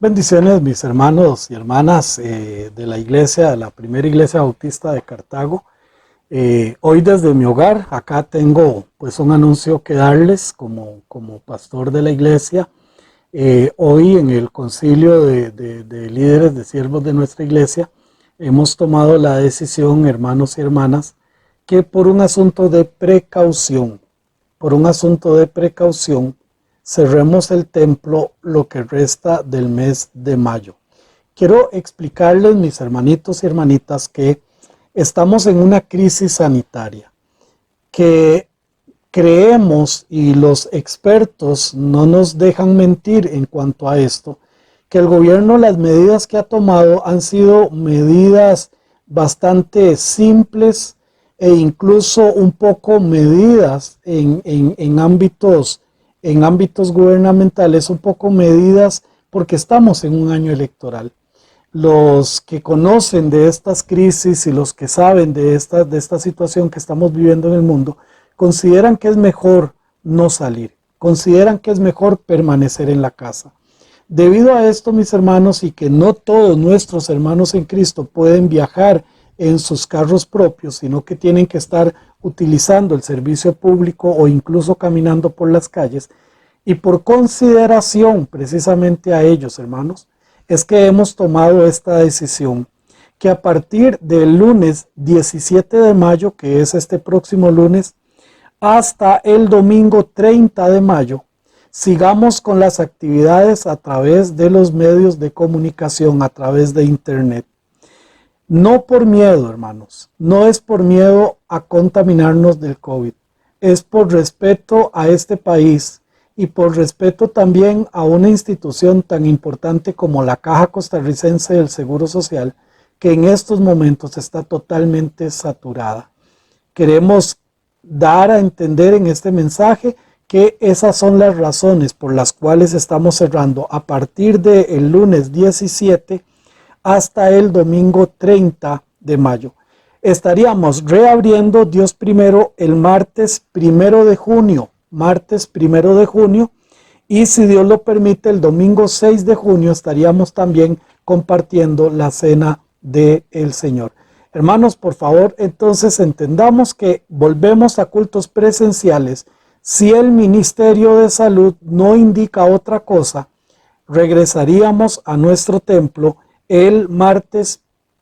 Bendiciones, mis hermanos y hermanas de la iglesia, de la primera iglesia bautista de Cartago. Hoy desde mi hogar, acá tengo pues un anuncio que darles como pastor de la iglesia. Hoy en el concilio de líderes de siervos de nuestra iglesia hemos tomado la decisión, hermanos y hermanas, que por un asunto de precaución, cerremos el templo lo que resta del mes de mayo. Quiero explicarles, mis hermanitos y hermanitas, que estamos en una crisis sanitaria, que creemos, y los expertos no nos dejan mentir en cuanto a esto, que el gobierno, las medidas que ha tomado han sido medidas bastante simples e incluso un poco medidas en ámbitos gubernamentales, un poco medidas porque estamos en un año electoral. Los que conocen de estas crisis y los que saben de esta situación que estamos viviendo en el mundo, consideran que es mejor no salir, consideran que es mejor permanecer en la casa. Debido a esto, mis hermanos, y que no todos nuestros hermanos en Cristo pueden viajar en sus carros propios, sino que tienen que estar utilizando el servicio público o incluso caminando por las calles, y por consideración precisamente a ellos, hermanos, es que hemos tomado esta decisión, que a partir del lunes 17 de mayo, que es este próximo lunes, hasta el domingo 30 de mayo, sigamos con las actividades a través de los medios de comunicación, a través de internet. No por miedo, hermanos, no es por miedo a contaminarnos del COVID, es por respeto a este país y por respeto también a una institución tan importante como la Caja Costarricense del Seguro Social, que en estos momentos está totalmente saturada. Queremos dar a entender en este mensaje que esas son las razones por las cuales estamos cerrando a partir del lunes 17 hasta el domingo 30 de mayo. Estaríamos reabriendo, Dios primero, el martes 1 de junio, y si Dios lo permite, el domingo 6 de junio estaríamos también compartiendo la cena del Señor. Hermanos, por favor, entonces entendamos que volvemos a cultos presenciales. Si el Ministerio de Salud no indica otra cosa, regresaríamos a nuestro templo el martes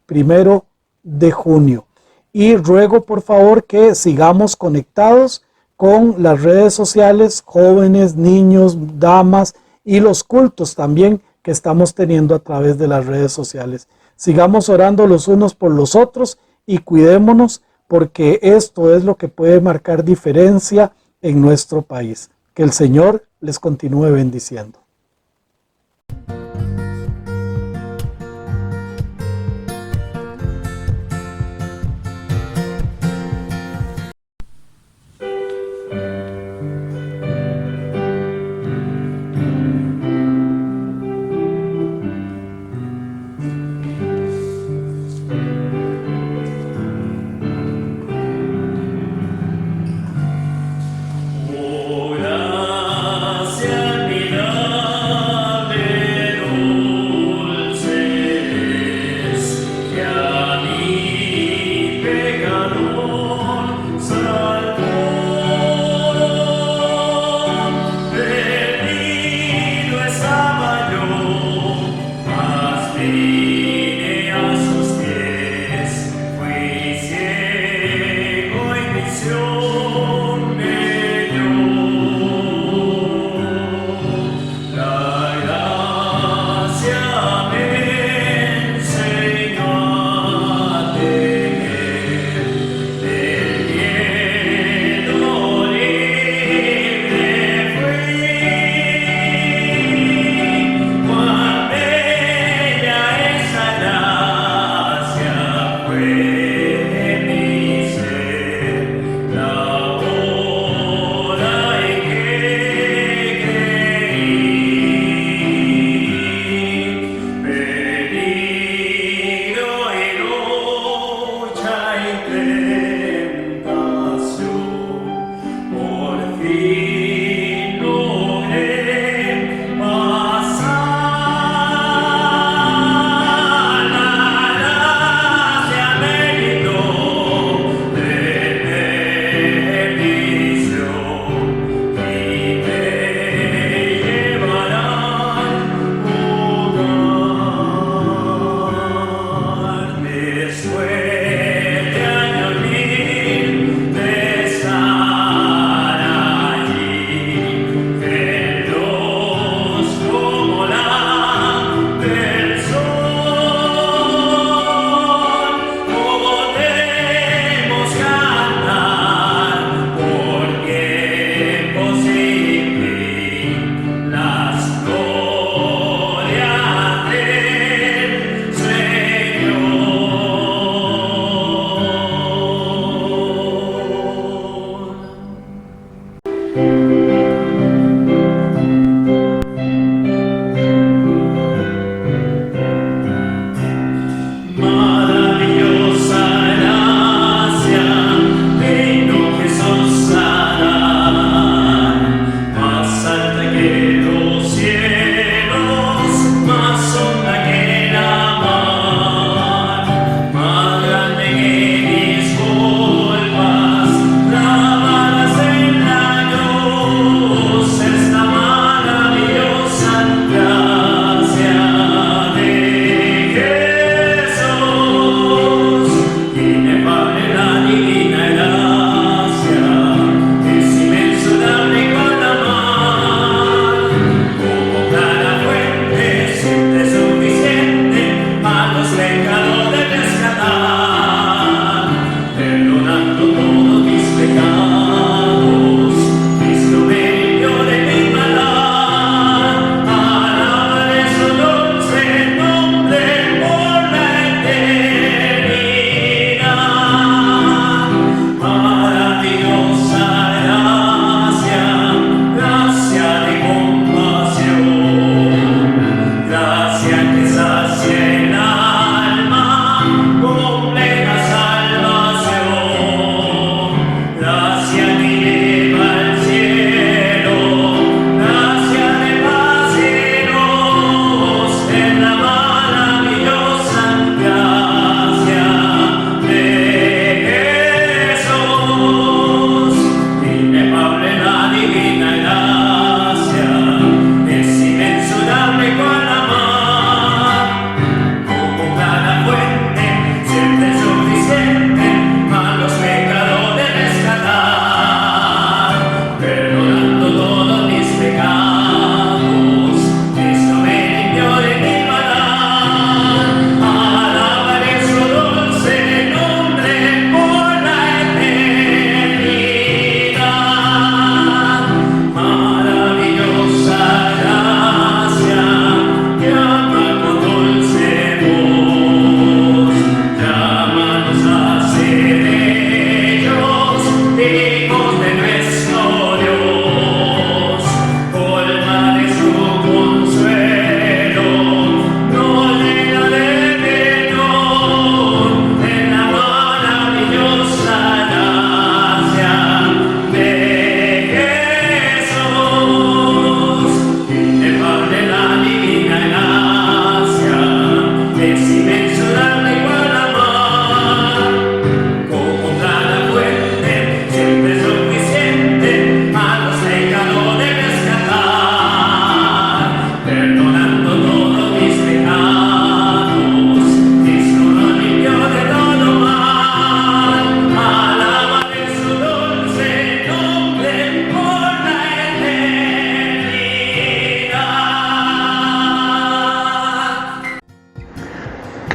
1 de junio. Y ruego por favor que sigamos conectados con las redes sociales, jóvenes, niños, damas, y los cultos también que estamos teniendo a través de las redes sociales. Sigamos orando los unos por los otros y cuidémonos, porque esto es lo que puede marcar diferencia en nuestro país. Que el Señor les continúe bendiciendo. Gracia admirable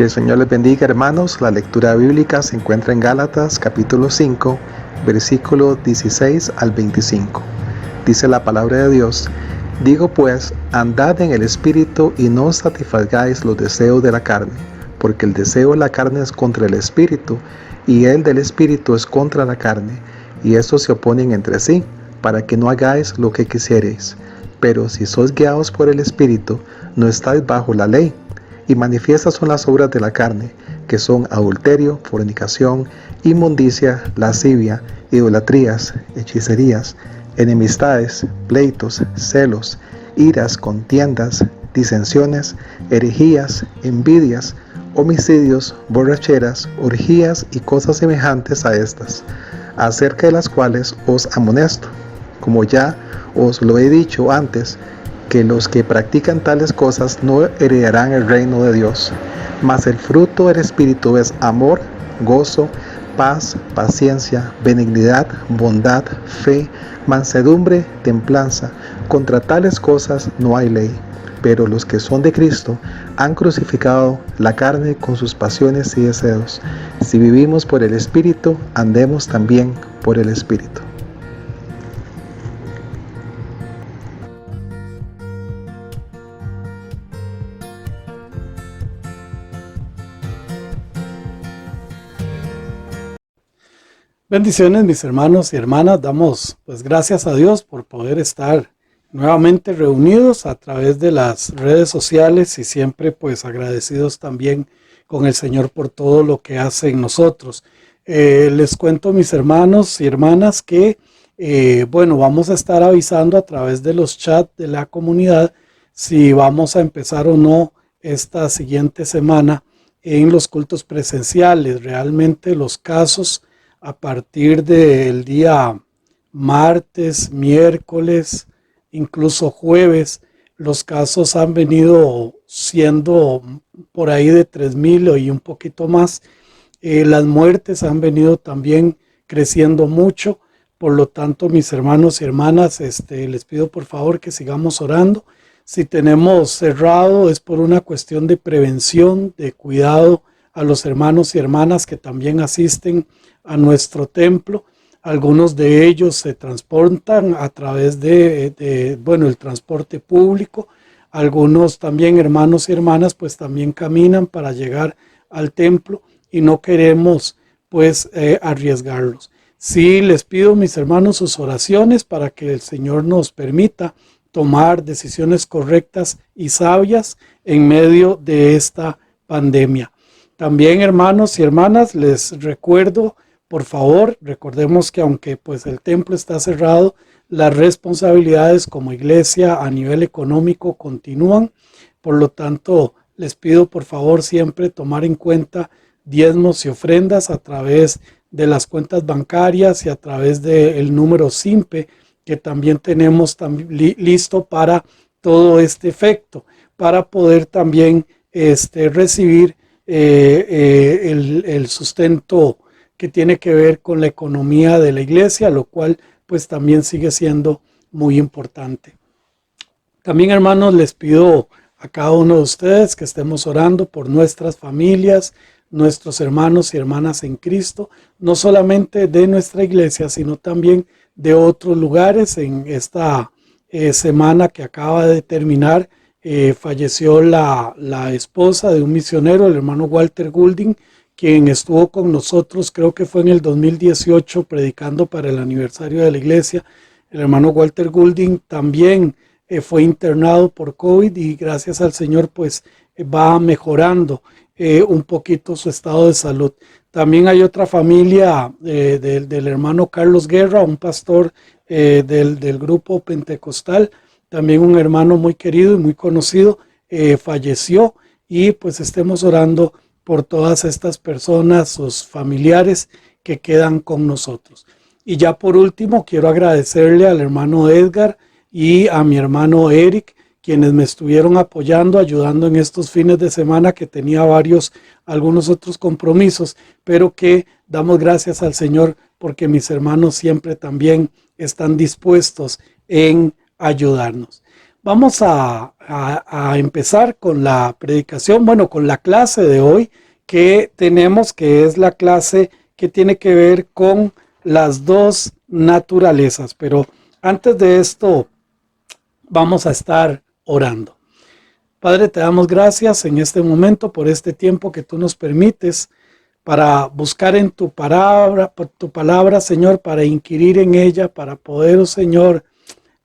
Que el Señor les bendiga, hermanos. La lectura bíblica se encuentra en Gálatas capítulo 5, versículo 16 al 25. Dice la palabra de Dios: digo pues, andad en el Espíritu y no satisfagáis los deseos de la carne, porque el deseo de la carne es contra el Espíritu, y el del Espíritu es contra la carne, y estos se oponen entre sí, para que no hagáis lo que quisiereis. Pero si sois guiados por el Espíritu, no estáis bajo la ley. Y manifiestas son las obras de la carne, que son adulterio, fornicación, inmundicia, lascivia, idolatrías, hechicerías, enemistades, pleitos, celos, iras, contiendas, disensiones, herejías, envidias, homicidios, borracheras, orgías y cosas semejantes a estas, acerca de las cuales os amonesto, como ya os lo he dicho antes, que los que practican tales cosas no heredarán el reino de Dios. Mas el fruto del Espíritu es amor, gozo, paz, paciencia, benignidad, bondad, fe, mansedumbre, templanza. Contra tales cosas no hay ley. Pero los que son de Cristo han crucificado la carne con sus pasiones y deseos. Si vivimos por el Espíritu, andemos también por el Espíritu. Bendiciones, mis hermanos y hermanas. Damos pues gracias a Dios por poder estar nuevamente reunidos a través de las redes sociales y siempre pues agradecidos también con el Señor por todo lo que hace en nosotros. Les cuento, mis hermanos y hermanas, que bueno, vamos a estar avisando a través de los chats de la comunidad si vamos a empezar o no esta siguiente semana en los cultos presenciales. Realmente los casos a partir del día martes, miércoles, incluso jueves, los casos han venido siendo por ahí de 3,000 y un poquito más. Las muertes han venido también creciendo mucho. Por lo tanto, mis hermanos y hermanas, les pido por favor que sigamos orando. Si tenemos cerrado es por una cuestión de prevención, de cuidado a los hermanos y hermanas que también asisten a nuestro templo. Algunos de ellos se transportan a través de el transporte público. Algunos también, hermanos y hermanas, pues también caminan para llegar al templo y no queremos pues arriesgarlos. Sí, les pido, mis hermanos, sus oraciones para que el Señor nos permita tomar decisiones correctas y sabias en medio de esta pandemia. También, hermanos y hermanas, les recuerdo, por favor, recordemos que aunque pues el templo está cerrado, las responsabilidades como iglesia a nivel económico continúan. Por lo tanto, les pido por favor siempre tomar en cuenta diezmos y ofrendas a través de las cuentas bancarias y a través del número SIMPE que también tenemos listo para todo este efecto, para poder también recibir el sustento que tiene que ver con la economía de la iglesia, lo cual pues también sigue siendo muy importante. También, hermanos, les pido a cada uno de ustedes que estemos orando por nuestras familias, nuestros hermanos y hermanas en Cristo, no solamente de nuestra iglesia, sino también de otros lugares. En esta semana que acaba de terminar, falleció la esposa de un misionero, el hermano Walter Goulding, quien estuvo con nosotros, creo que fue en el 2018, predicando para el aniversario de la iglesia. El hermano Walter Goulding también fue internado por COVID y gracias al Señor pues va mejorando un poquito su estado de salud. También hay otra familia del hermano Carlos Guerra, un pastor del grupo pentecostal, también un hermano muy querido y muy conocido, falleció, y pues estemos orando por todas estas personas, sus familiares que quedan con nosotros. Y ya por último, quiero agradecerle al hermano Edgar y a mi hermano Eric, quienes me estuvieron apoyando, ayudando en estos fines de semana que tenía algunos otros compromisos, pero que damos gracias al Señor porque mis hermanos siempre también están dispuestos en ayudarnos. Vamos a empezar con la predicación, bueno, con la clase de hoy que tenemos, que es la clase que tiene que ver con las dos naturalezas. Pero antes de esto, vamos a estar orando. Padre, te damos gracias en este momento por este tiempo que tú nos permites para buscar en tu palabra, Señor, para inquirir en ella, para poder, oh Señor,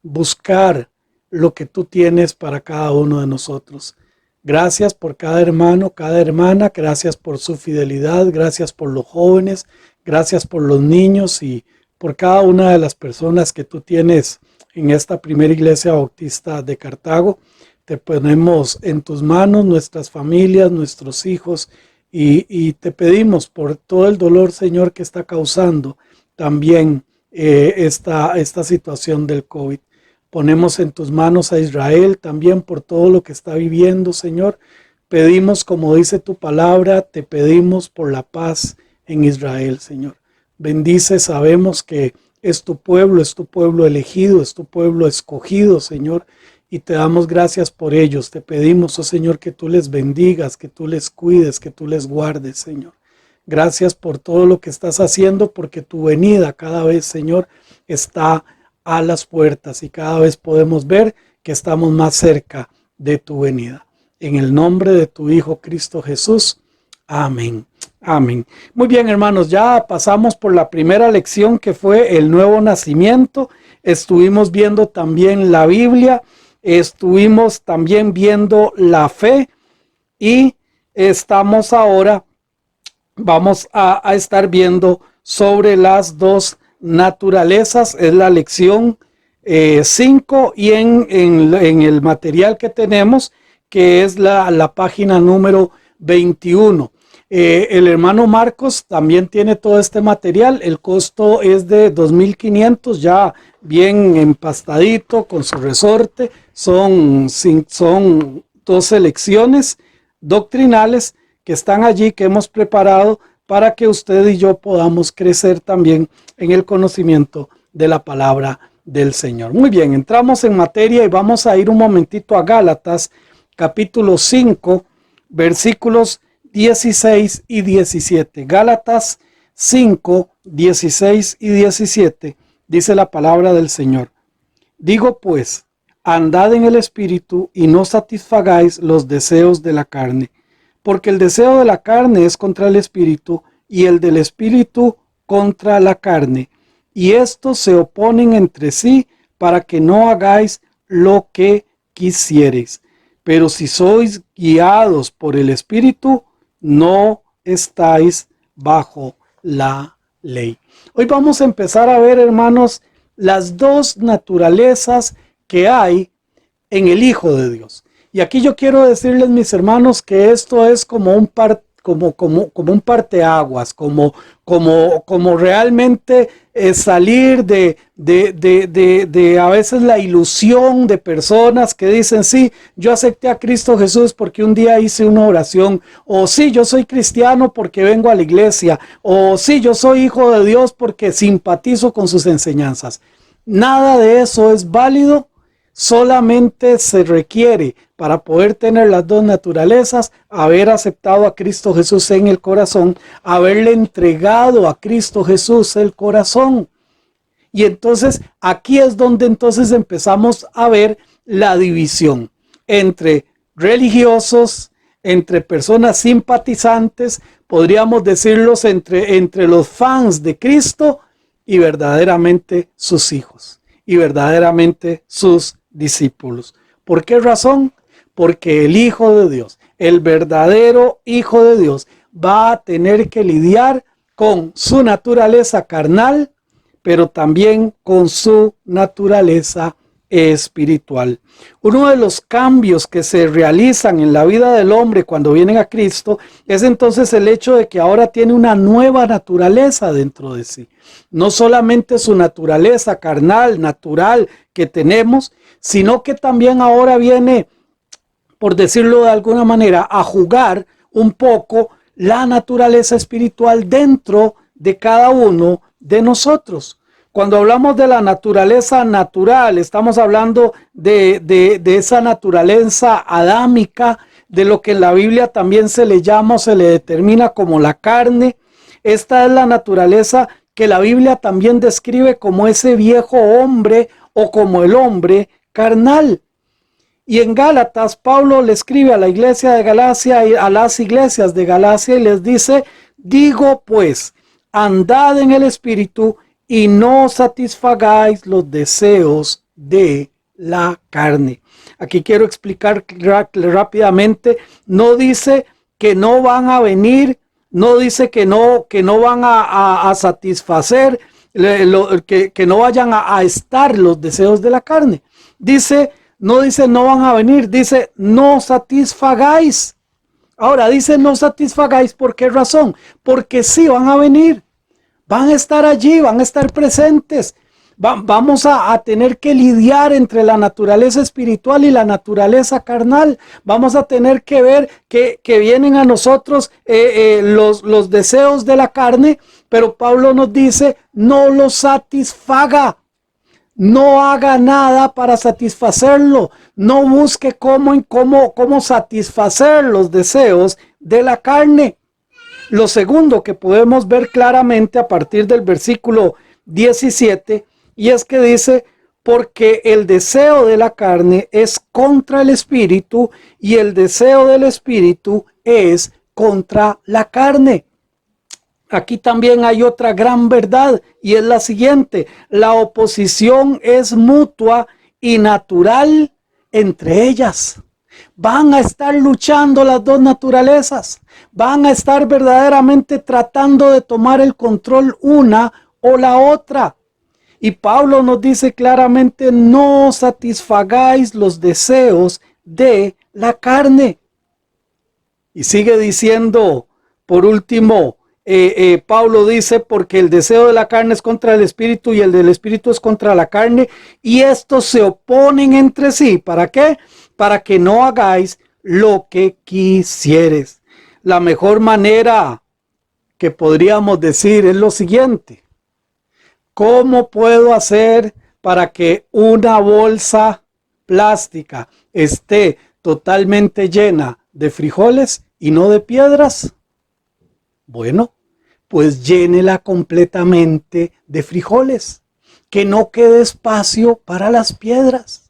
buscar lo que tú tienes para cada uno de nosotros. Gracias por cada hermano, cada hermana, gracias por su fidelidad, gracias por los jóvenes, gracias por los niños y por cada una de las personas que tú tienes en esta primera iglesia bautista de Cartago. Te ponemos en tus manos nuestras familias, nuestros hijos y te pedimos por todo el dolor, Señor, que está causando también esta situación del COVID. Ponemos en tus manos a Israel también por todo lo que está viviendo, Señor. Pedimos, como dice tu palabra, te pedimos por la paz en Israel, Señor. Bendice, sabemos que es tu pueblo elegido, es tu pueblo escogido, Señor. Y te damos gracias por ellos. Te pedimos, oh Señor, que tú les bendigas, que tú les cuides, que tú les guardes, Señor. Gracias por todo lo que estás haciendo, porque tu venida cada vez, Señor, está a las puertas y cada vez podemos ver que estamos más cerca de tu venida. En el nombre de tu Hijo Cristo Jesús. Amén. Amén. Muy bien, hermanos, ya pasamos por la primera lección que fue el nuevo nacimiento. Estuvimos viendo también la Biblia. Estuvimos también viendo la fe y vamos a estar viendo sobre las dos naturalezas. Es la lección 5 y en el material que tenemos, que es la página número 21. El hermano Marcos también tiene todo este material. El costo es de 2,500, ya bien empastadito con su resorte. Son 12 lecciones doctrinales que están allí, que hemos preparado para que usted y yo podamos crecer también en el conocimiento de la palabra del Señor. Muy bien, entramos en materia y vamos a ir un momentito a Gálatas, capítulo 5, versículos 16 y 17. Gálatas 5, 16 y 17, dice la palabra del Señor. Digo pues, andad en el Espíritu y no satisfagáis los deseos de la carne, porque el deseo de la carne es contra el Espíritu y el del Espíritu contra la carne, y estos se oponen entre sí para que no hagáis lo que quisiereis. Pero si sois guiados por el Espíritu, no estáis bajo la ley. Hoy vamos a empezar a ver, hermanos, las dos naturalezas que hay en el Hijo de Dios. Y aquí yo quiero decirles, mis hermanos, que esto es como un parteaguas, como realmente salir de a veces la ilusión de personas que dicen, sí, yo acepté a Cristo Jesús porque un día hice una oración, o sí, yo soy cristiano porque vengo a la iglesia, o sí, yo soy hijo de Dios porque simpatizo con sus enseñanzas. Nada de eso es válido. Solamente se requiere, para poder tener las dos naturalezas, haber aceptado a Cristo Jesús en el corazón, haberle entregado a Cristo Jesús el corazón. Y entonces aquí es donde entonces empezamos a ver la división entre religiosos, entre personas simpatizantes, podríamos decirlos entre los fans de Cristo y verdaderamente sus hijos y verdaderamente sus discípulos. ¿Por qué razón? Porque el Hijo de Dios, el verdadero Hijo de Dios, va a tener que lidiar con su naturaleza carnal, pero también con su naturaleza espiritual. Uno de los cambios que se realizan en la vida del hombre cuando vienen a Cristo es entonces el hecho de que ahora tiene una nueva naturaleza dentro de sí. No solamente su naturaleza carnal, natural que tenemos, sino que también ahora viene, por decirlo de alguna manera, a jugar un poco la naturaleza espiritual dentro de cada uno de nosotros. Cuando hablamos de la naturaleza natural, estamos hablando de esa naturaleza adámica, de lo que en la Biblia también se le llama o se le determina como la carne. Esta es la naturaleza que la Biblia también describe como ese viejo hombre o como el hombre carnal. Y en Gálatas, Pablo le escribe a la iglesia de Galacia y a las iglesias de Galacia y les dice: digo pues, andad en el Espíritu y no satisfagáis los deseos de la carne. Aquí quiero explicar rápidamente. No dice que no van a venir, no dice que no van a satisfacer, que no vayan a estar los deseos de la carne. No dice no van a venir, dice no satisfagáis. Ahora dice no satisfagáis, ¿por qué razón? Porque sí van a venir, van a estar allí, van a estar presentes. Vamos a tener que lidiar entre la naturaleza espiritual y la naturaleza carnal. Vamos a tener que ver que vienen a nosotros los deseos de la carne, pero Pablo nos dice no los satisfaga. No haga nada para satisfacerlo. No busque cómo satisfacer los deseos de la carne. Lo segundo que podemos ver claramente a partir del versículo 17, y es que dice: porque el deseo de la carne es contra el espíritu y el deseo del espíritu es contra la carne. Aquí también hay otra gran verdad y es la siguiente: la oposición es mutua y natural entre ellas. Van a estar luchando las dos naturalezas, van a estar verdaderamente tratando de tomar el control una o la otra. Y Pablo nos dice claramente: no satisfagáis los deseos de la carne. Y sigue diciendo, por último, Pablo dice: porque el deseo de la carne es contra el espíritu y el del espíritu es contra la carne, y estos se oponen entre sí. ¿Para qué? Para que no hagáis lo que quisieres. La mejor manera que podríamos decir es lo siguiente: ¿cómo puedo hacer para que una bolsa plástica esté totalmente llena de frijoles y no de piedras? Bueno, pues llénela completamente de frijoles, que no quede espacio para las piedras.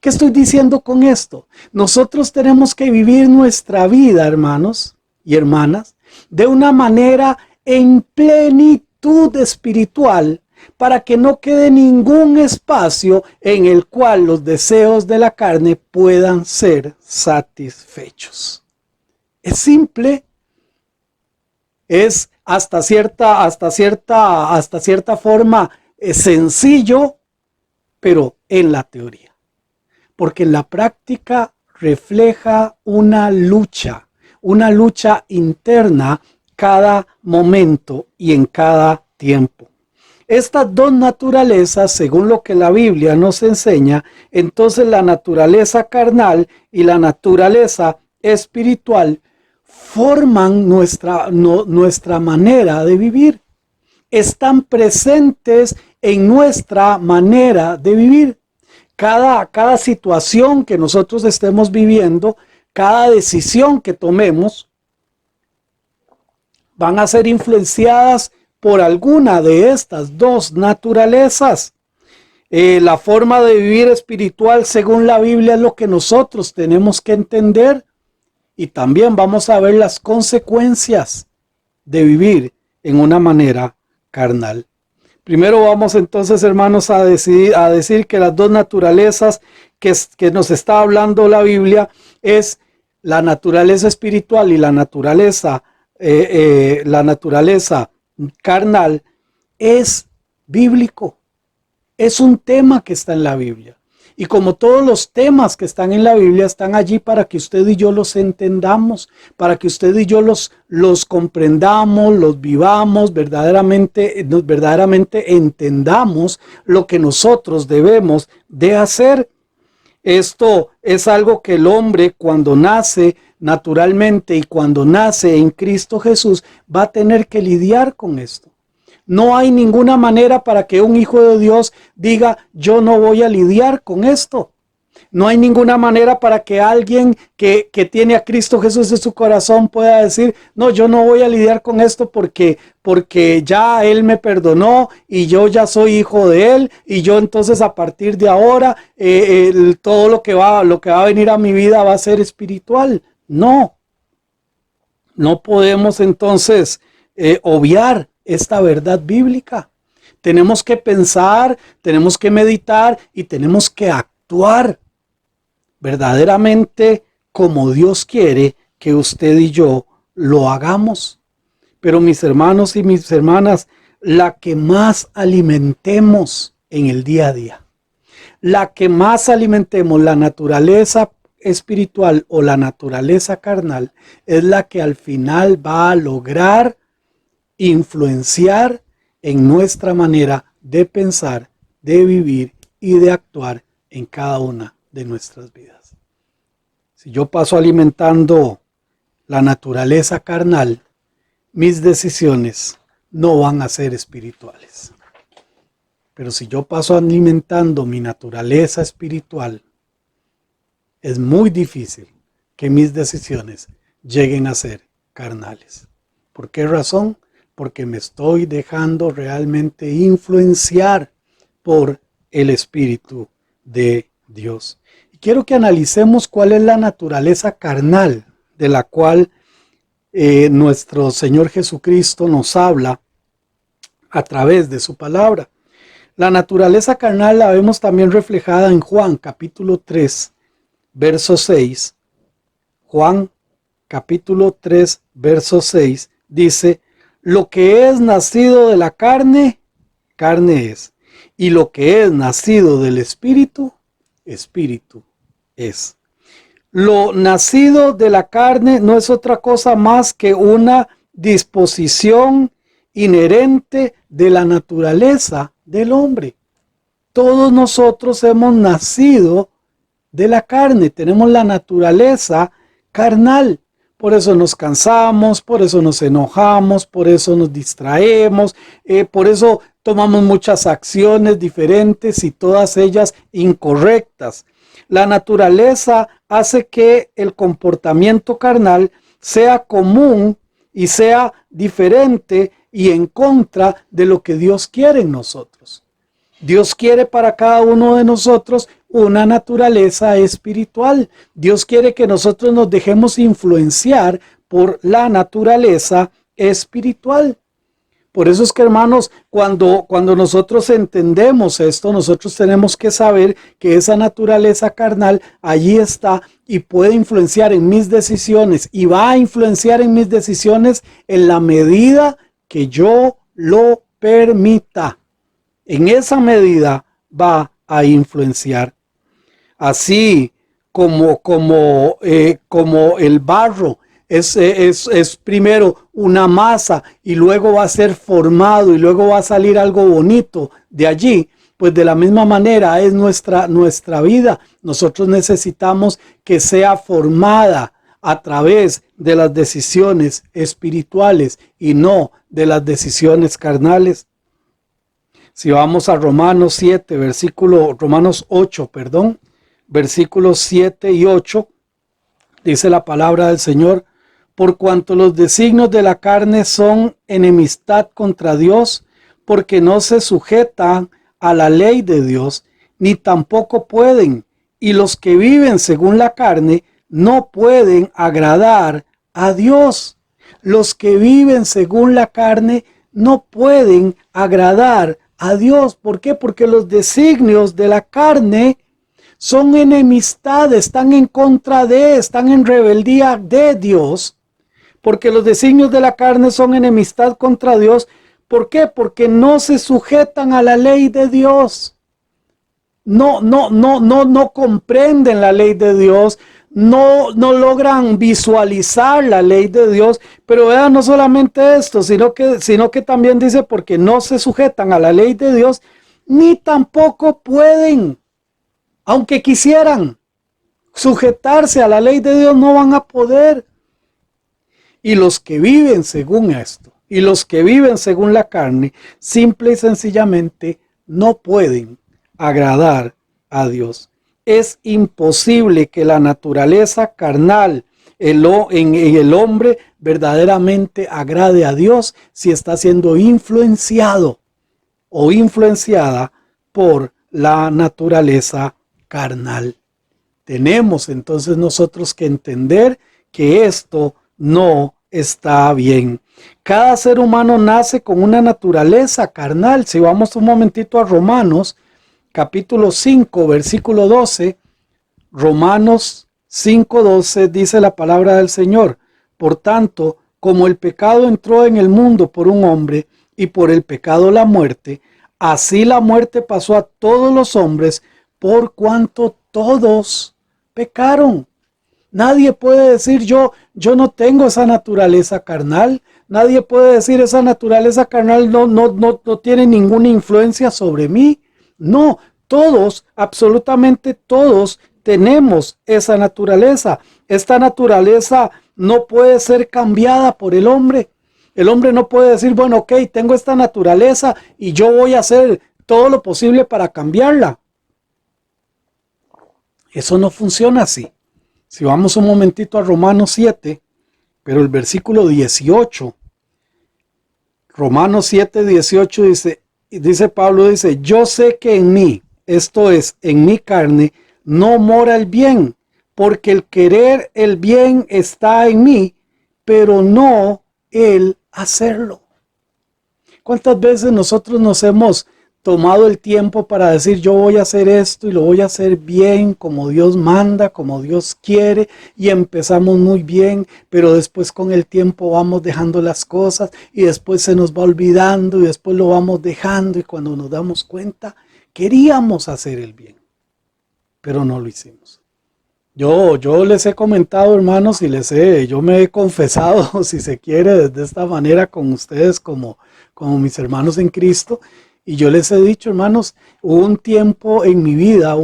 ¿Qué estoy diciendo con esto? Nosotros tenemos que vivir nuestra vida, hermanos y hermanas, de una manera en plenitud espiritual, para que no quede ningún espacio en el cual los deseos de la carne puedan ser satisfechos. Es simple, es hasta cierta forma sencillo, pero en la teoría. Porque en la práctica refleja una lucha interna cada momento y en cada tiempo. Estas dos naturalezas, según lo que la Biblia nos enseña, entonces la naturaleza carnal y la naturaleza espiritual forman nuestra manera de vivir. Están presentes en nuestra manera de vivir. Cada situación que nosotros estemos viviendo, cada decisión que tomemos, van a ser influenciadas por alguna de estas dos naturalezas. La forma de vivir espiritual según la Biblia es lo que nosotros tenemos que entender, y también vamos a ver las consecuencias de vivir en una manera carnal. Primero vamos entonces, hermanos, a decir que las dos naturalezas que nos está hablando la Biblia es la naturaleza espiritual y la naturaleza carnal. Es bíblico, es un tema que está en la Biblia. Y como todos los temas que están en la Biblia están allí para que usted y yo los entendamos, para que usted y yo los comprendamos, los vivamos, verdaderamente entendamos lo que nosotros debemos de hacer. Esto es algo que el hombre, cuando nace naturalmente y cuando nace en Cristo Jesús, va a tener que lidiar con esto. No hay ninguna manera para que un hijo de Dios diga, yo no voy a lidiar con esto. No hay ninguna manera para que alguien que tiene a Cristo Jesús en su corazón pueda decir, no, yo no voy a lidiar con esto porque ya Él me perdonó y yo ya soy hijo de Él y yo entonces a partir de ahora todo lo que va a venir a mi vida va a ser espiritual. No podemos entonces obviar esta verdad bíblica. Tenemos que pensar, tenemos que meditar y tenemos que actuar verdaderamente como Dios quiere que usted y yo lo hagamos. Pero mis hermanos y mis hermanas, la que más alimentemos en el día a día, la que más alimentemos, la naturaleza espiritual o la naturaleza carnal, es la que al final va a lograr influenciar en nuestra manera de pensar, de vivir y de actuar en cada una de nuestras vidas. Si yo paso alimentando la naturaleza carnal, mis decisiones no van a ser espirituales. Pero si yo paso alimentando mi naturaleza espiritual, es muy difícil que mis decisiones lleguen a ser carnales. ¿Por qué razón? Porque me estoy dejando realmente influenciar por el Espíritu de Dios. Y quiero que analicemos cuál es la naturaleza carnal de la cual nuestro Señor Jesucristo nos habla a través de su palabra. La naturaleza carnal la vemos también reflejada en Juan capítulo 3, verso 6. Juan capítulo 3, verso 6 dice, lo que es nacido de la carne, carne es, y lo que es nacido del Espíritu, Espíritu es. Lo nacido de la carne no es otra cosa más que una disposición inherente de la naturaleza del hombre. Todos nosotros hemos nacido de la carne, tenemos la naturaleza carnal. Por eso nos cansamos, por eso nos enojamos, por eso nos distraemos, por eso tomamos muchas acciones diferentes y todas ellas incorrectas. La naturaleza hace que el comportamiento carnal sea común y sea diferente y en contra de lo que Dios quiere en nosotros. Dios quiere para cada uno de nosotros una naturaleza espiritual. Dios quiere que nosotros nos dejemos influenciar por la naturaleza espiritual. Por eso es que, hermanos, cuando nosotros entendemos esto, nosotros tenemos que saber que esa naturaleza carnal allí está y puede influenciar en mis decisiones y va a influenciar en mis decisiones en la medida que yo lo permita. En esa medida va a influenciar. Así como el barro es primero una masa y luego va a ser formado y luego va a salir algo bonito de allí, pues de la misma manera es nuestra vida. Nosotros necesitamos que sea formada a través de las decisiones espirituales y no de las decisiones carnales. Si vamos a Romanos 8, versículos 7 y 8, dice la palabra del Señor, por cuanto los designios de la carne son enemistad contra Dios, porque no se sujetan a la ley de Dios, ni tampoco pueden, y los que viven según la carne no pueden agradar a Dios. Los que viven según la carne no pueden agradar a Dios. ¿Por qué? Porque los designios de la carne son enemistad, están en contra de, están en rebeldía de Dios. Porque los designios de la carne son enemistad contra Dios. ¿Por qué? Porque no se sujetan a la ley de Dios. No comprenden la ley de Dios. No logran visualizar la ley de Dios, pero vean, no solamente esto, sino que también dice porque no se sujetan a la ley de Dios, ni tampoco pueden, aunque quisieran sujetarse a la ley de Dios, no van a poder. Y los que viven según esto, Y los que viven según la carne, simple y sencillamente, no pueden agradar a Dios. Es imposible que la naturaleza carnal en el hombre verdaderamente agrade a Dios si está siendo influenciado o influenciada por la naturaleza carnal. Tenemos entonces nosotros que entender que esto no está bien. Cada ser humano nace con una naturaleza carnal. Si vamos un momentito a Romanos, capítulo 5, versículo 12, Romanos 5:12 dice la palabra del Señor: por tanto, como el pecado entró en el mundo por un hombre, y por el pecado la muerte, así la muerte pasó a todos los hombres, por cuanto todos pecaron. Nadie puede decir yo no tengo esa naturaleza carnal. Nadie puede decir esa naturaleza carnal no tiene ninguna influencia sobre mí. No, todos, absolutamente todos tenemos esa naturaleza. Esta naturaleza no puede ser cambiada por el hombre. El hombre no puede decir, bueno, ok, tengo esta naturaleza y yo voy a hacer todo lo posible para cambiarla. Eso no funciona así. Si vamos un momentito a Romanos 7, pero el versículo 18, Romanos 7, 18 dice Pablo, yo sé que en mí, esto es, en mi carne, no mora el bien, porque el querer el bien está en mí, pero no el hacerlo. ¿Cuántas veces nosotros nos hemos tomado el tiempo para decir yo voy a hacer esto y lo voy a hacer bien, como Dios manda, como Dios quiere, y empezamos muy bien, pero después con el tiempo vamos dejando las cosas y después se nos va olvidando y después lo vamos dejando, y cuando nos damos cuenta queríamos hacer el bien, pero no lo hicimos? Yo les he comentado, hermanos, y yo me he confesado, si se quiere, de esta manera con ustedes como mis hermanos en Cristo. Y yo les he dicho, hermanos, hubo un tiempo en mi vida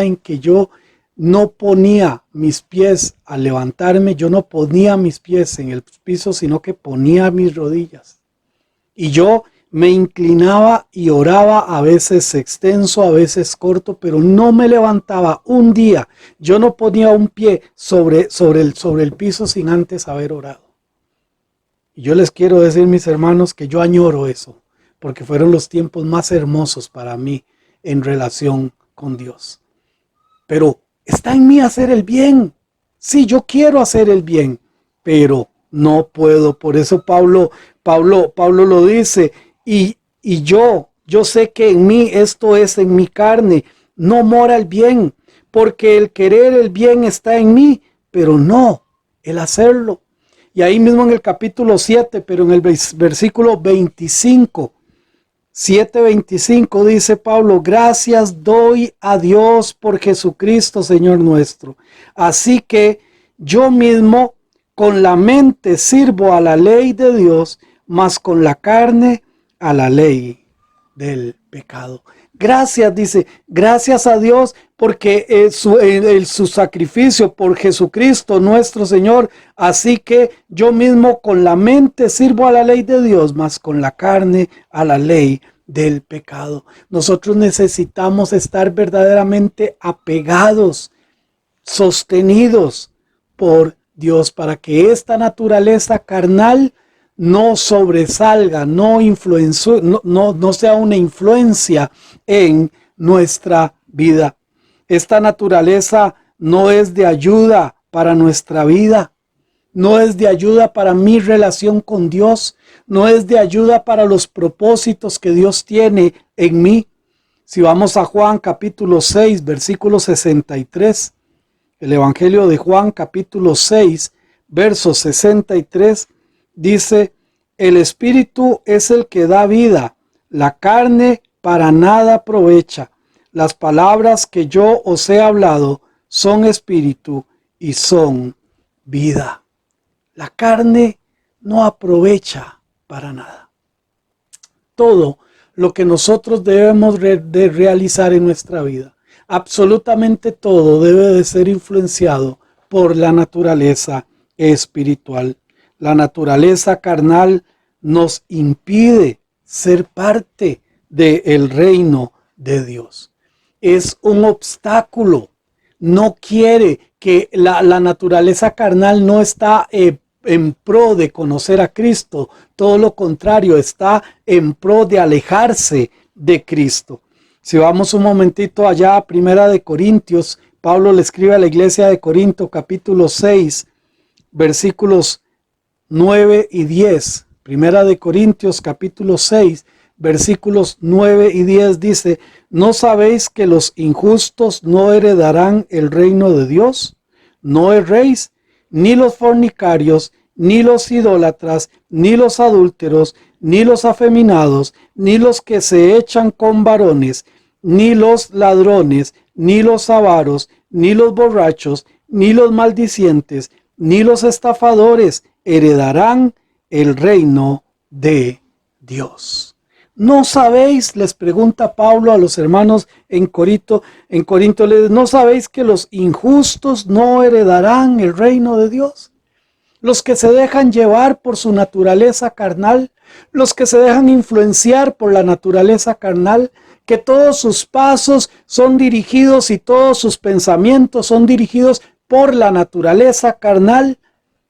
en que yo no ponía mis pies al levantarme, yo no ponía mis pies en el piso, sino que ponía mis rodillas. Y yo me inclinaba y oraba, a veces extenso, a veces corto, pero no me levantaba un día. Yo no ponía un pie sobre el piso sin antes haber orado. Y yo les quiero decir, mis hermanos, que yo añoro eso, porque fueron los tiempos más hermosos para mí en relación con Dios. Pero está en mí hacer el bien. Sí, yo quiero hacer el bien, pero no puedo. Por eso Pablo lo dice, y yo sé que en mí, esto es, en mi carne, no mora el bien, porque el querer el bien está en mí, pero no el hacerlo. Y ahí mismo en el capítulo 7, pero en el versículo 25, 7:25 dice Pablo: gracias doy a Dios por Jesucristo, Señor nuestro. Así que yo mismo con la mente sirvo a la ley de Dios, mas con la carne a la ley del pecado. Gracias, dice, gracias a Dios porque su sacrificio por Jesucristo nuestro Señor. Así que yo mismo con la mente sirvo a la ley de Dios, mas con la carne a la ley del pecado. Nosotros necesitamos estar verdaderamente apegados, sostenidos por Dios, para que esta naturaleza carnal no sobresalga, no sea una influencia en nuestra vida. Esta naturaleza no es de ayuda para nuestra vida, no es de ayuda para mi relación con Dios, no es de ayuda para los propósitos que Dios tiene en mí. Si vamos a Juan capítulo 6, versículo 63, el Evangelio de Juan capítulo 6, verso 63, dice: el Espíritu es el que da vida, la carne para nada aprovecha. Las palabras que yo os he hablado son espíritu y son vida. La carne no aprovecha para nada. Todo lo que nosotros debemos de realizar en nuestra vida, absolutamente todo, debe de ser influenciado por la naturaleza espiritual. la naturaleza carnal nos impide ser parte del reino de Dios. Es un obstáculo. No quiere que la naturaleza carnal no está en pro de conocer a Cristo. Todo lo contrario, está en pro de alejarse de Cristo. Si vamos un momentito allá a Primera de Corintios, Pablo le escribe a la iglesia de Corinto, capítulo 6, versículos 9 y 10. Primera de Corintios, capítulo 6, versículos 9 y 10 dice: ¿no sabéis que los injustos no heredarán el reino de Dios? No erréis, ni los fornicarios, ni los idólatras, ni los adúlteros, ni los afeminados, ni los que se echan con varones, ni los ladrones, ni los avaros, ni los borrachos, ni los maldicientes, ni los estafadores heredarán el reino de Dios. ¿No sabéis? Les pregunta Pablo a los hermanos en Corinto. ¿No sabéis que los injustos no heredarán el reino de Dios? Los que se dejan llevar por su naturaleza carnal, los que se dejan influenciar por la naturaleza carnal, que todos sus pasos son dirigidos y todos sus pensamientos son dirigidos por la naturaleza carnal,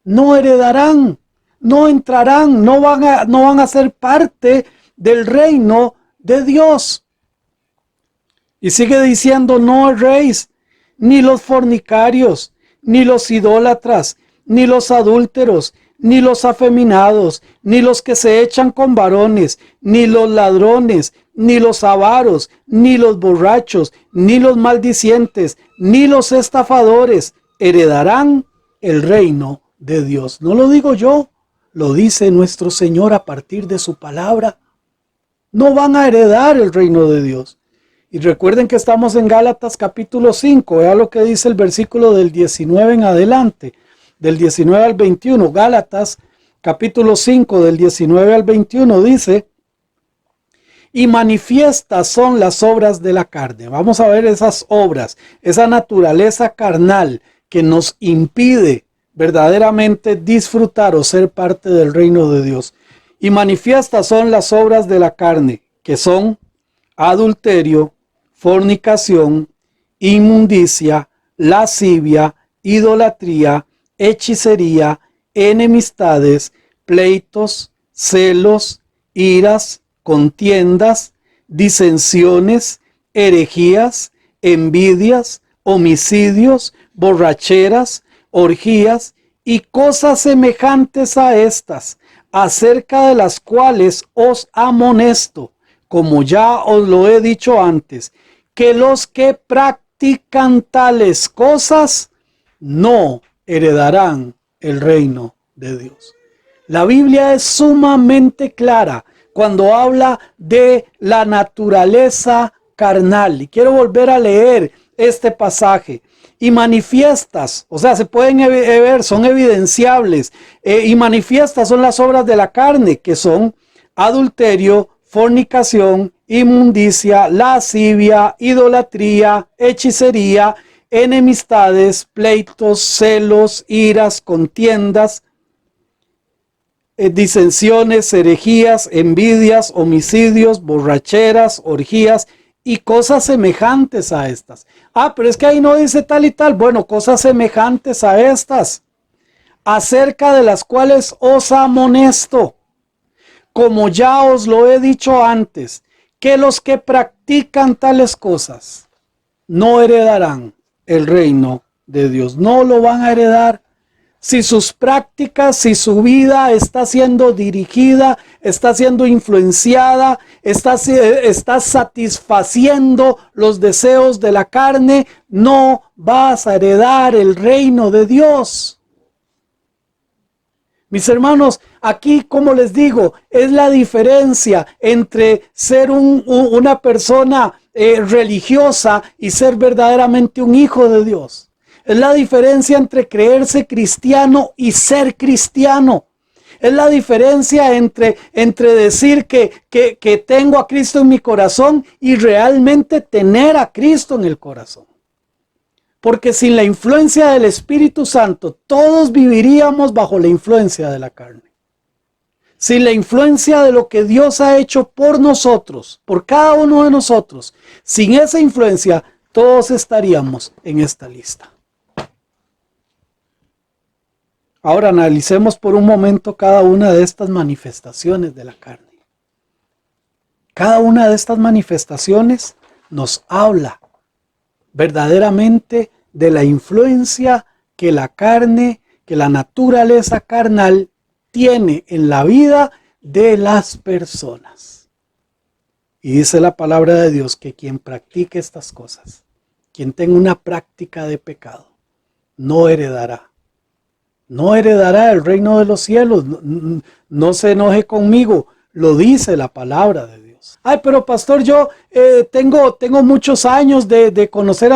no heredarán, no entrarán, no van a ser parte del reino de Dios. Y sigue diciendo: no erréis, ni los fornicarios, ni los idólatras, ni los adúlteros, ni los afeminados, ni los que se echan con varones, ni los ladrones, ni los avaros, ni los borrachos, ni los maldicientes, ni los estafadores heredarán el reino de Dios. No lo digo yo, lo dice nuestro Señor a partir de su palabra. No van a heredar el reino de Dios. Y recuerden que estamos en Gálatas capítulo 5. Vea lo que dice el versículo del 19 en adelante. Del 19 al 21. Gálatas capítulo 5 del 19 al 21 dice: y manifiestas son las obras de la carne. Vamos a ver esas obras, esa naturaleza carnal que nos impide verdaderamente disfrutar o ser parte del reino de Dios. Y manifiestas son las obras de la carne, que son adulterio, fornicación, inmundicia, lascivia, idolatría, hechicería, enemistades, pleitos, celos, iras, contiendas, disensiones, herejías, envidias, homicidios, borracheras, orgías y cosas semejantes a estas, acerca de las cuales os amonesto, como ya os lo he dicho antes, que los que practican tales cosas no heredarán el reino de Dios. La Biblia es sumamente clara cuando habla de la naturaleza carnal. Y quiero volver a leer este pasaje. Y manifiestas, o sea, se pueden ver, son evidenciables. Y manifiestas son las obras de la carne, que son adulterio, fornicación, inmundicia, lascivia, idolatría, hechicería, enemistades, pleitos, celos, iras, contiendas, disensiones, herejías, envidias, homicidios, borracheras, orgías y cosas semejantes a estas. Pero es que ahí no dice tal y tal. Bueno, cosas semejantes a estas, acerca de las cuales os amonesto, como ya os lo he dicho antes, que los que practican tales cosas no heredarán el reino de Dios. No lo van a heredar. Si sus prácticas, si su vida está siendo dirigida, está siendo influenciada, está satisfaciendo los deseos de la carne, no vas a heredar el reino de Dios. Mis hermanos, aquí, como les digo, es la diferencia entre ser una persona religiosa y ser verdaderamente un hijo de Dios. Es la diferencia entre creerse cristiano y ser cristiano. Es la diferencia entre decir que tengo a Cristo en mi corazón y realmente tener a Cristo en el corazón. Porque sin la influencia del Espíritu Santo, todos viviríamos bajo la influencia de la carne. Sin la influencia de lo que Dios ha hecho por nosotros, por cada uno de nosotros, sin esa influencia, todos estaríamos en esta lista. Ahora analicemos por un momento cada una de estas manifestaciones de la carne. Cada una de estas manifestaciones nos habla verdaderamente de la influencia que la carne, que la naturaleza carnal tiene en la vida de las personas. Y dice la palabra de Dios que quien practique estas cosas, quien tenga una práctica de pecado, no heredará el reino de los cielos. No se enoje conmigo, lo dice la palabra de Dios. Ay, pero pastor, yo tengo muchos años de conocer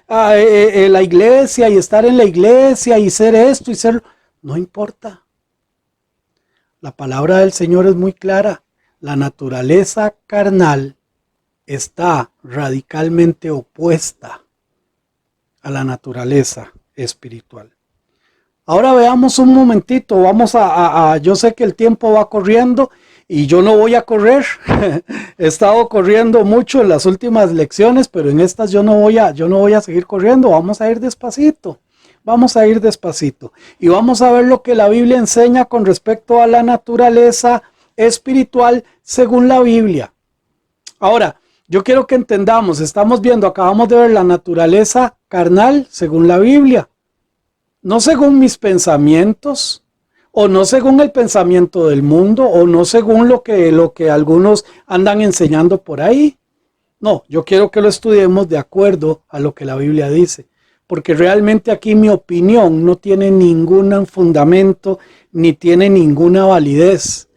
la iglesia y estar en la iglesia y ser esto y ser... No importa. La palabra del Señor es muy clara. La naturaleza carnal está radicalmente opuesta a la naturaleza espiritual. Ahora veamos un momentito, yo sé que el tiempo va corriendo y yo no voy a correr. He estado corriendo mucho en las últimas lecciones, pero en estas yo no voy a seguir corriendo. Vamos a ir despacito y vamos a ver lo que la Biblia enseña con respecto a la naturaleza espiritual según la Biblia. Ahora, yo quiero que entendamos, acabamos de ver la naturaleza carnal según la Biblia. No según mis pensamientos, o no según el pensamiento del mundo, o no según lo que algunos andan enseñando por ahí. No, yo quiero que lo estudiemos de acuerdo a lo que la Biblia dice, porque realmente aquí mi opinión no tiene ningún fundamento, ni tiene ninguna validez.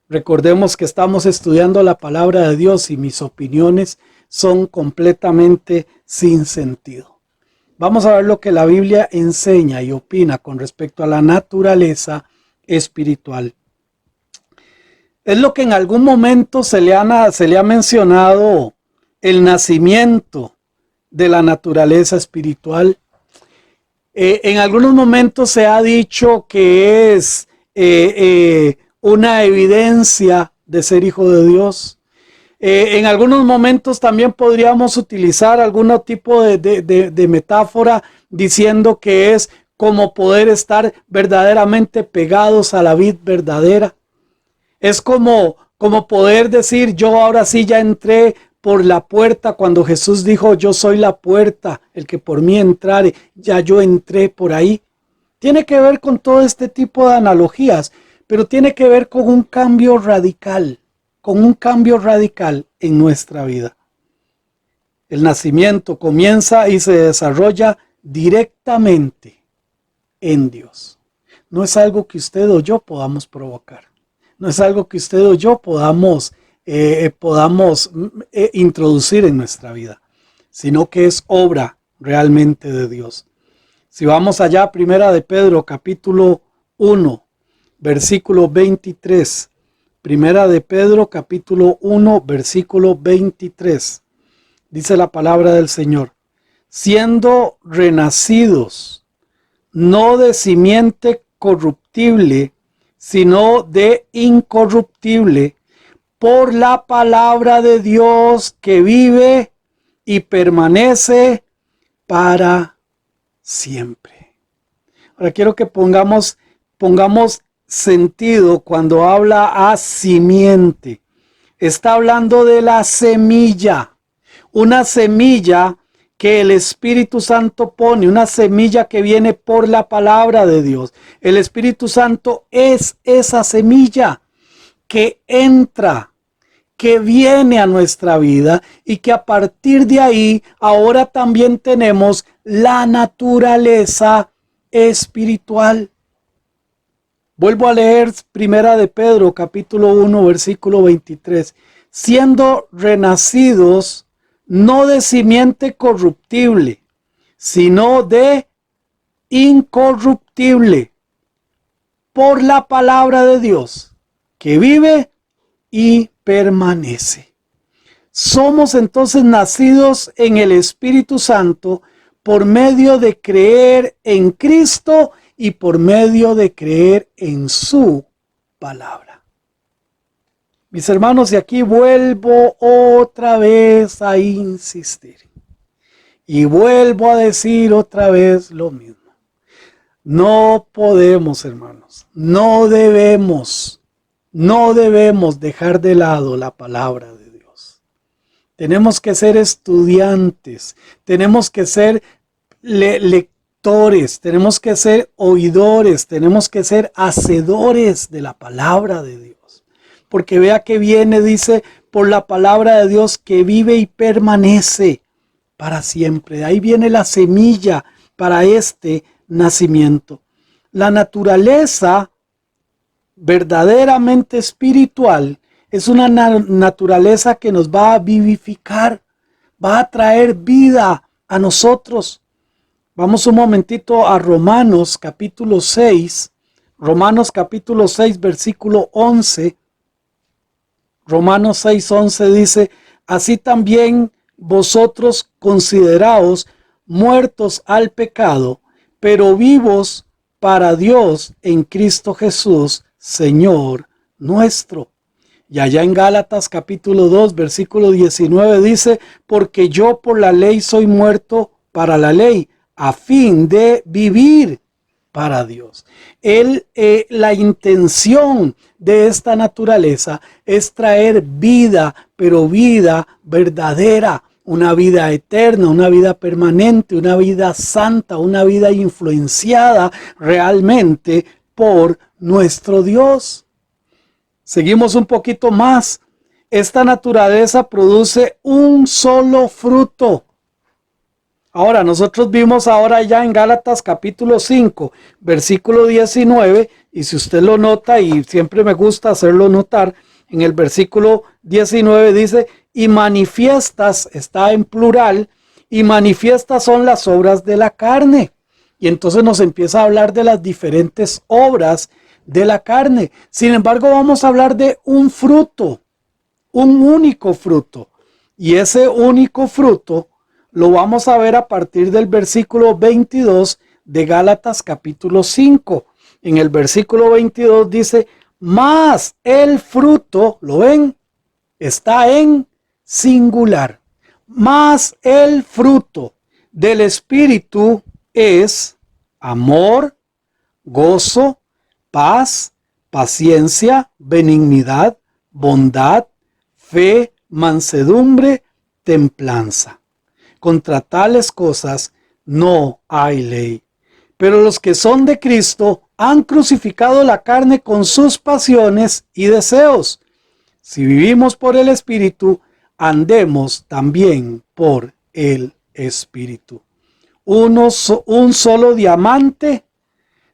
Recordemos que estamos estudiando la palabra de Dios y mis opiniones son completamente sin sentido. Vamos a ver lo que la Biblia enseña y opina con respecto a la naturaleza espiritual. Es lo que en algún momento se le ha mencionado el nacimiento de la naturaleza espiritual. En algunos momentos se ha dicho que es una evidencia de ser hijo de Dios. En algunos momentos también podríamos utilizar algún tipo de metáfora diciendo que es como poder estar verdaderamente pegados a la vid verdadera. Es como poder decir, yo ahora sí ya entré por la puerta, cuando Jesús dijo, yo soy la puerta, el que por mí entrare, ya yo entré por ahí. Tiene que ver con todo este tipo de analogías, pero tiene que ver con un cambio radical en nuestra vida. El nacimiento comienza y se desarrolla directamente en Dios. No es algo que usted o yo podamos provocar. No es algo que usted o yo podamos introducir en nuestra vida, sino que es obra realmente de Dios. Si vamos allá, Primera de Pedro, capítulo 1, versículo 23. Primera de Pedro, capítulo 1, versículo 23. Dice la palabra del Señor. Siendo renacidos, no de simiente corruptible, sino de incorruptible, por la palabra de Dios que vive y permanece para siempre. Ahora quiero que pongamos sentido cuando habla a simiente. Está hablando de la semilla, una semilla que el Espíritu Santo pone, una semilla que viene por la palabra de Dios. El Espíritu Santo es esa semilla que entra, que viene a nuestra vida y que a partir de ahí ahora también tenemos la naturaleza espiritual. Vuelvo a leer Primera de Pedro, capítulo 1, versículo 23. Siendo renacidos, no de simiente corruptible, sino de incorruptible, por la palabra de Dios, que vive y permanece. Somos entonces nacidos en el Espíritu Santo por medio de creer en Cristo y por medio de creer en su palabra. Mis hermanos, y aquí vuelvo otra vez a insistir. Y vuelvo a decir otra vez lo mismo. No podemos, hermanos, no debemos dejar de lado la palabra de Dios. Tenemos que ser estudiantes, tenemos que ser lectores, tenemos que ser oidores, tenemos que ser hacedores de la palabra de Dios. Porque vea que viene, dice, por la palabra de Dios que vive y permanece para siempre. Ahí viene la semilla para este nacimiento. La naturaleza verdaderamente espiritual es una naturaleza que nos va a vivificar, va a traer vida a nosotros. Vamos un momentito a Romanos capítulo 6, versículo 11. Romanos 6, 11 dice: así también vosotros consideraos muertos al pecado, pero vivos para Dios en Cristo Jesús, Señor nuestro. Y allá en Gálatas capítulo 2, versículo 19 dice: porque yo por la ley soy muerto para la ley, a fin de vivir para Dios. La intención de esta naturaleza es traer vida, pero vida verdadera, una vida eterna, una vida permanente, una vida santa, una vida influenciada realmente por nuestro Dios. Seguimos un poquito más. Esta naturaleza produce un solo fruto. Ahora, nosotros vimos ahora ya en Gálatas capítulo 5, versículo 19, y si usted lo nota, y siempre me gusta hacerlo notar, en el versículo 19 dice: y manifiestas, está en plural, y manifiestas son las obras de la carne. Y entonces nos empieza a hablar de las diferentes obras de la carne. Sin embargo, vamos a hablar de un fruto, un único fruto. Y ese único fruto lo vamos a ver a partir del versículo 22 de Gálatas capítulo 5. En el versículo 22 dice: mas el fruto, ¿lo ven? Está en singular. Mas el fruto del Espíritu es amor, gozo, paz, paciencia, benignidad, bondad, fe, mansedumbre, templanza. Contra tales cosas no hay ley. Pero los que son de Cristo han crucificado la carne con sus pasiones y deseos. Si vivimos por el Espíritu, andemos también por el Espíritu. Un solo diamante,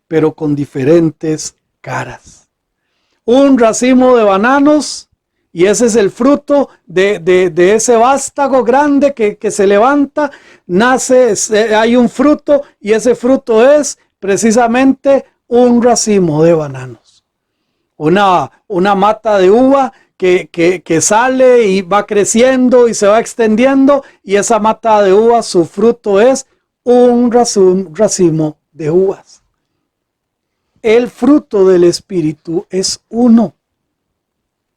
pero con diferentes caras. Un racimo de bananos, y ese es el fruto de ese vástago grande que se levanta, hay un fruto, y ese fruto es precisamente un racimo de bananos. Una mata de uva que sale y va creciendo y se va extendiendo, y esa mata de uva, su fruto es un racimo de uvas. El fruto del Espíritu es uno,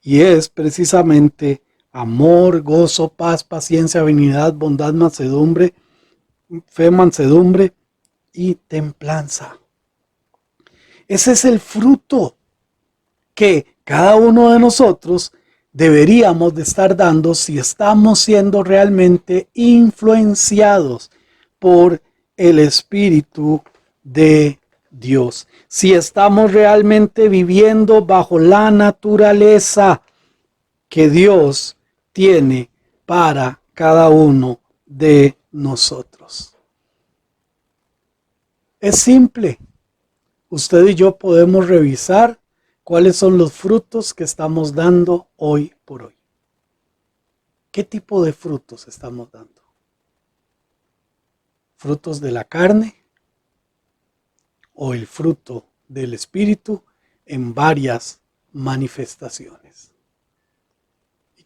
y es precisamente amor, gozo, paz, paciencia, benignidad, bondad, mansedumbre, fe, mansedumbre y templanza. Ese es el fruto que cada uno de nosotros deberíamos de estar dando si estamos siendo realmente influenciados por el Espíritu de Dios. Si estamos realmente viviendo bajo la naturaleza que Dios tiene para cada uno de nosotros. Es simple. Usted y yo podemos revisar cuáles son los frutos que estamos dando hoy por hoy. ¿Qué tipo de frutos estamos dando? ¿Frutos de la carne o el fruto del Espíritu en varias manifestaciones?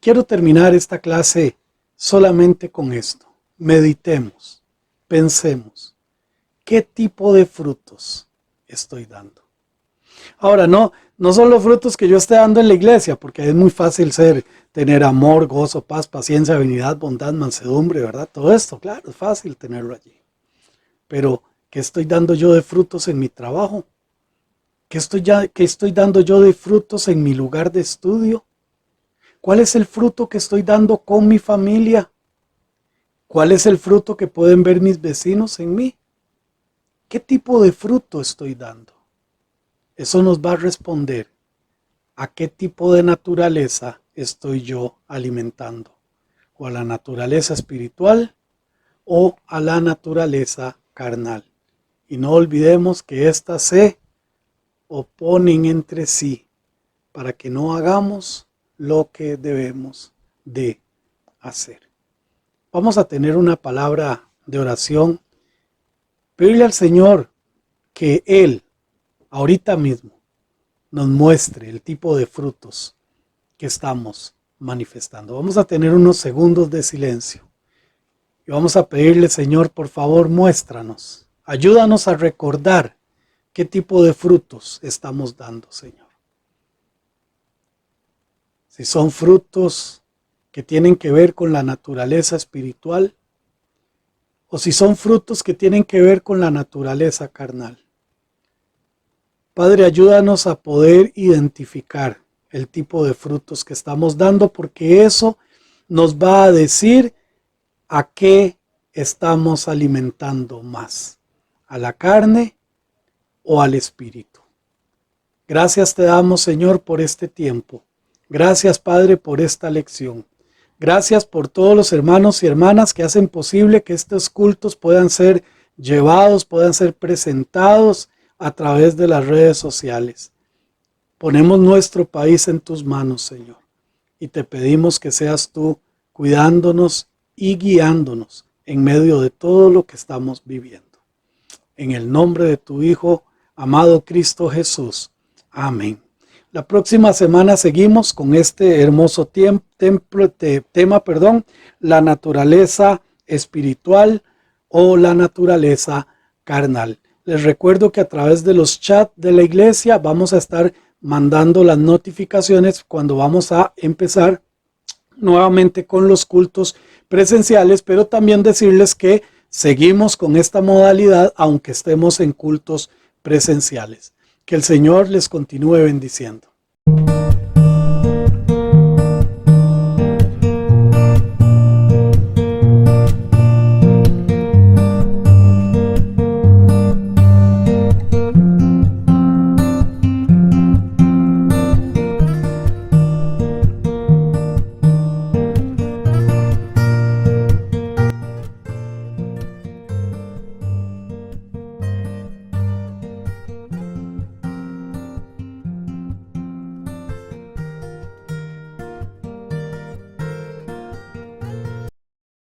Quiero terminar esta clase solamente con esto. Meditemos, pensemos, ¿qué tipo de frutos estoy dando? Ahora, no son los frutos que yo esté dando en la iglesia, porque es muy fácil tener amor, gozo, paz, paciencia, benignidad, bondad, mansedumbre, ¿verdad? Todo esto, claro, es fácil tenerlo allí. Pero, ¿qué estoy dando yo de frutos en mi trabajo? ¿Qué estoy dando yo de frutos en mi lugar de estudio? ¿Cuál es el fruto que estoy dando con mi familia? ¿Cuál es el fruto que pueden ver mis vecinos en mí? ¿Qué tipo de fruto estoy dando? Eso nos va a responder a qué tipo de naturaleza estoy yo alimentando. O a la naturaleza espiritual o a la naturaleza carnal. Y no olvidemos que éstas se oponen entre sí para que no hagamos lo que debemos de hacer. Vamos a tener una palabra de oración. Pedirle al Señor que Él, ahorita mismo, nos muestre el tipo de frutos que estamos manifestando. Vamos a tener unos segundos de silencio. Y vamos a pedirle, Señor, por favor, muéstranos. Ayúdanos a recordar qué tipo de frutos estamos dando, Señor. Si son frutos que tienen que ver con la naturaleza espiritual, o si son frutos que tienen que ver con la naturaleza carnal. Padre, ayúdanos a poder identificar el tipo de frutos que estamos dando, porque eso nos va a decir a qué estamos alimentando más, a la carne o al espíritu. Gracias te damos, Señor, por este tiempo. Gracias, Padre, por esta lección. Gracias por todos los hermanos y hermanas que hacen posible que estos cultos puedan ser llevados, puedan ser presentados a través de las redes sociales. Ponemos nuestro país en tus manos, Señor, y te pedimos que seas tú cuidándonos y guiándonos en medio de todo lo que estamos viviendo. En el nombre de tu Hijo, amado Cristo Jesús. Amén. La próxima semana seguimos con este hermoso tema, la naturaleza espiritual o la naturaleza carnal. Les recuerdo que a través de los chats de la iglesia vamos a estar mandando las notificaciones cuando vamos a empezar nuevamente con los cultos presenciales, pero también decirles que seguimos con esta modalidad aunque estemos en cultos presenciales. Que el Señor les continúe bendiciendo.